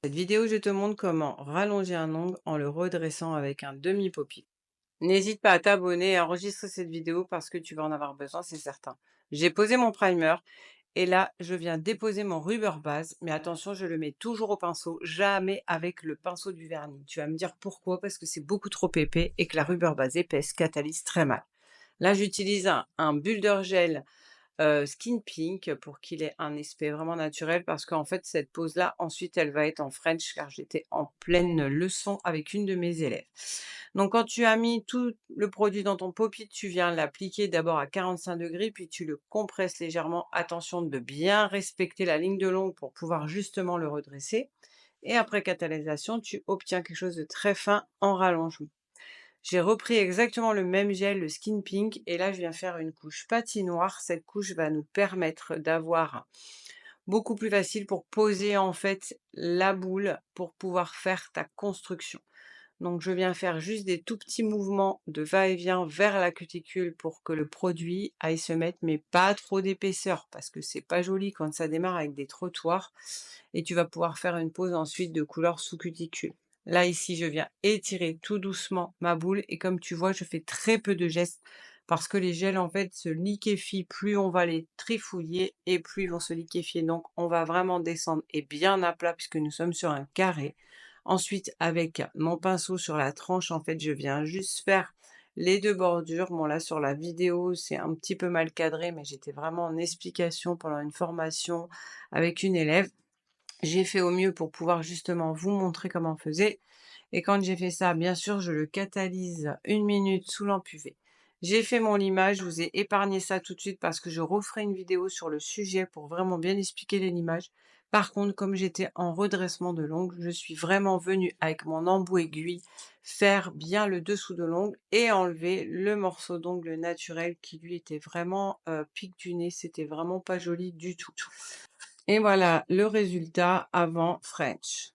Cette vidéo, je te montre comment rallonger un ongle en le redressant avec un demi-poppy. N'hésite pas à t'abonner et à enregistrer cette vidéo parce que tu vas en avoir besoin, c'est certain. J'ai posé mon primer et là, je viens déposer mon rubber base, mais attention, je le mets toujours au pinceau, jamais avec le pinceau du vernis. Tu vas me dire pourquoi, parce que c'est beaucoup trop épais et que la rubber base épaisse catalyse très mal. Là, j'utilise un builder gel Skin Pink pour qu'il ait un aspect vraiment naturel parce qu'en fait cette pose-là ensuite elle va être en French car j'étais en pleine leçon avec une de mes élèves. Donc quand tu as mis tout le produit dans ton pot-it, tu viens l'appliquer d'abord à 45 degrés puis tu le compresses légèrement. Attention de bien respecter la ligne de l'ongle pour pouvoir justement le redresser et après catalysation, tu obtiens quelque chose de très fin en rallongement. J'ai repris exactement le même gel, le Skin Pink, et là je viens faire une couche patinoire. Cette couche va nous permettre d'avoir beaucoup plus facile pour poser en fait la boule pour pouvoir faire ta construction. Donc je viens faire juste des tout petits mouvements de va-et-vient vers la cuticule pour que le produit aille se mettre, mais pas trop d'épaisseur parce que c'est pas joli quand ça démarre avec des trottoirs et tu vas pouvoir faire une pose ensuite de couleur sous cuticule. Là ici, je viens étirer tout doucement ma boule et comme tu vois, je fais très peu de gestes parce que les gels en fait se liquéfient, plus on va les trifouiller et plus ils vont se liquéfier. Donc on va vraiment descendre et bien à plat puisque nous sommes sur un carré. Ensuite, avec mon pinceau sur la tranche, en fait, je viens juste faire les 2 bordures. Bon là, sur la vidéo, c'est un petit peu mal cadré, mais j'étais vraiment en explication pendant une formation avec une élève. J'ai fait au mieux pour pouvoir justement vous montrer comment on faisait et quand j'ai fait ça, bien sûr, je le catalyse 1 minute sous lampe UV. J'ai fait mon limage, je vous ai épargné ça tout de suite parce que je referai une vidéo sur le sujet pour vraiment bien expliquer les limages. Par contre, comme j'étais en redressement de l'ongle, je suis vraiment venue avec mon embout aiguille faire bien le dessous de l'ongle et enlever le morceau d'ongle naturel qui lui était vraiment pique du nez, c'était vraiment pas joli du tout. Et voilà le résultat avant French.